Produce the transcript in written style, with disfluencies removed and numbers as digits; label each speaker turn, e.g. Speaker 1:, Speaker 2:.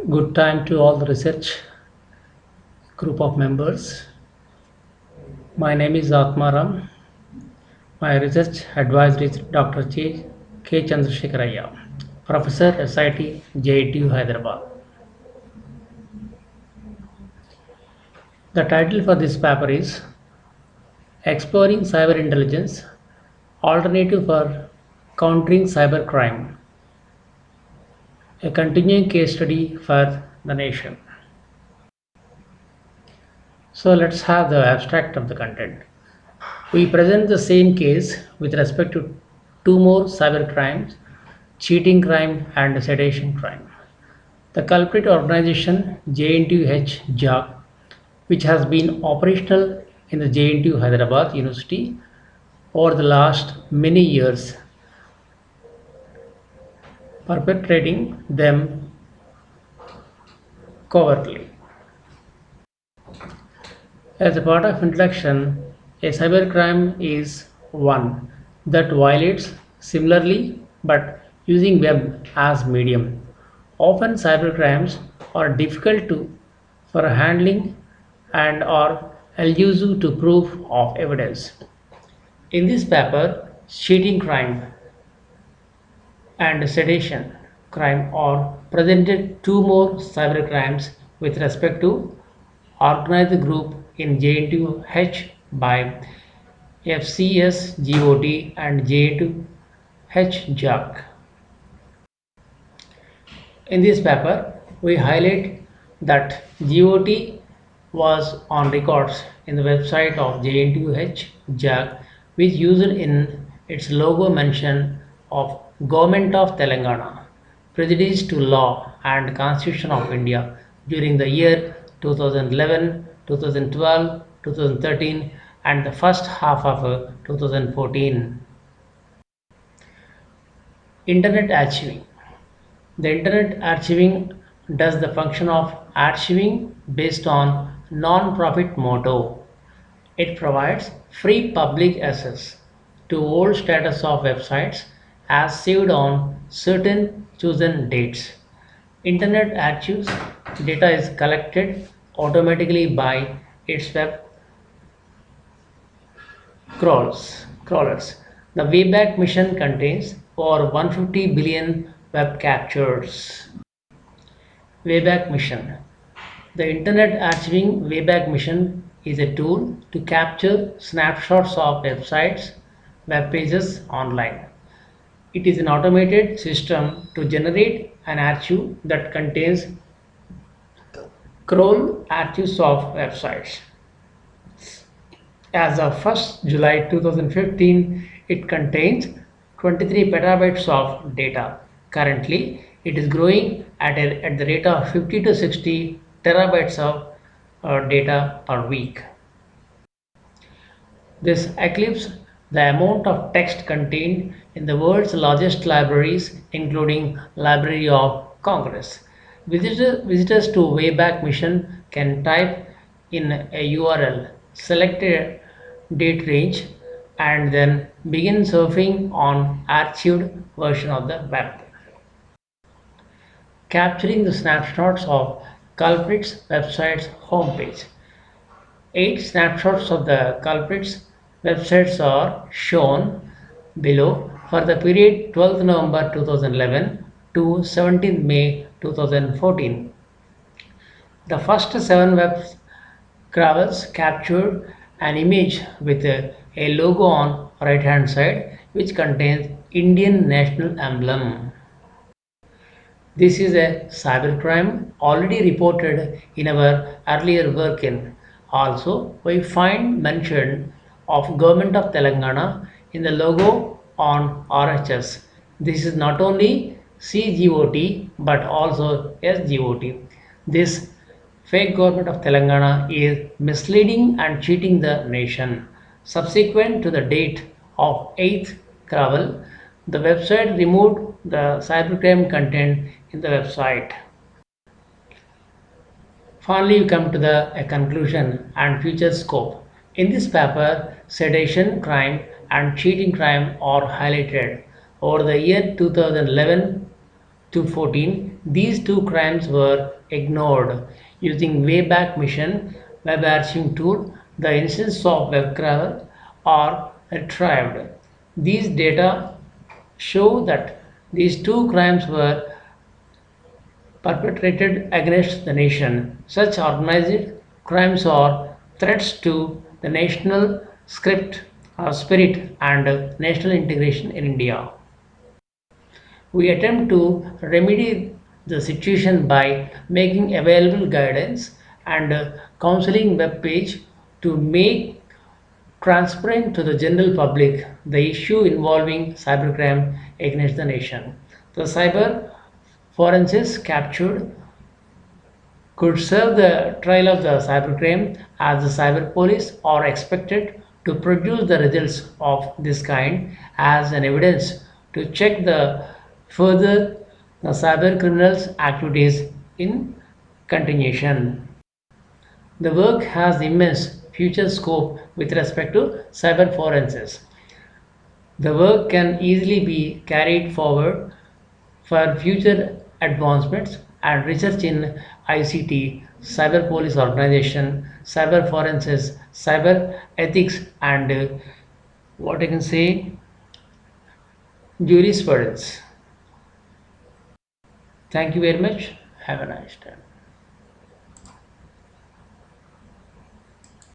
Speaker 1: Good time to all the research group of members. My name is Atmaram. My research advisor is Dr. K. Chandrasekharaya, Professor SIT, JITU Hyderabad. The title for this paper is Exploring Cyber Intelligence, Alternative for Countering Cybercrime, a continuing case study for the nation. So let's have the abstract of the content. We present the same case with respect to two more cyber crimes, cheating crime and sedition crime. The culprit organization JNTUH JAG, which has been operational in the JNTU Hyderabad University over the last many years, perpetrating them covertly. As a part of introduction, a cybercrime is one that violates similarly but using web as medium. Often cybercrimes are difficult for handling and are elusive to proof of evidence. In this paper, cheating crime and sedition crime are presented two more cybercrimes with respect to organized group in JNTU-H by FCS-GOT and JNTU-H-JAC. In this paper, we highlight that GOT was on records in the website of JNTU-H-JAC, which used in its logo mention of Government of Telangana, prejudice to law and Constitution of India during the year 2011, 2012, 2013 and the first half of 2014. Internet archiving. The Internet archiving does the function of archiving based on non-profit motto. It provides free public access to old status of websites as saved on certain chosen dates. Internet archives data is collected automatically by its web crawlers. The Wayback Machine contains over 150 billion web captures. Wayback Machine. The Internet Archiving Wayback Machine is a tool to capture snapshots of websites, web pages online. It is an automated system to generate an archive that contains crawl archives of websites. As of 1st July 2015, it contains 23 petabytes of data. Currently, it is growing at the rate of 50 to 60 terabytes of data per week. This eclipses the amount of text contained in the world's largest libraries, including Library of Congress. Visitors to Wayback Machine can type in a URL, select a date range, and then begin surfing on archived version of the web. Capturing the snapshots of culprit's website's homepage. 8 snapshots of the culprit's websites are shown below for the period 12th November 2011 to 17th May 2014. The first 7 web crawlers captured an image with a logo on right hand side which contains Indian national emblem. This is a cybercrime already reported in our earlier work in. Also, we find mention of Government of Telangana in the logo on RHS. This is not only CGOT but also SGOT. This fake Government of Telangana is misleading and cheating the nation. Subsequent to the date of 8th crawl, the website removed the cybercrime content in the website. Finally, we come to a conclusion and future scope. In this paper, sedition crime and cheating crime are highlighted. Over the year 2011, to 14, these two crimes were ignored. Using Wayback Mission web archiving tool, the instance of WebCrawler are retrieved. These data show that these two crimes were perpetrated against the nation. Such organized crimes are threats to the national script, spirit, and national integration in India. We attempt to remedy the situation by making available guidance and counseling web page to make transparent to the general public the issue involving cybercrime against the nation. The cyber forensics captured could serve the trial of the cybercrime as the cyber police are expected to produce the results of this kind as an evidence to check the further the cyber criminals activities in continuation. The work has immense future scope with respect to cyber forensics. The work can easily be carried forward for future advancements and research in ICT, cyber police organization, cyber forensics, cyber ethics, and what I can say, jurisprudence. Thank you very much. Have a nice day.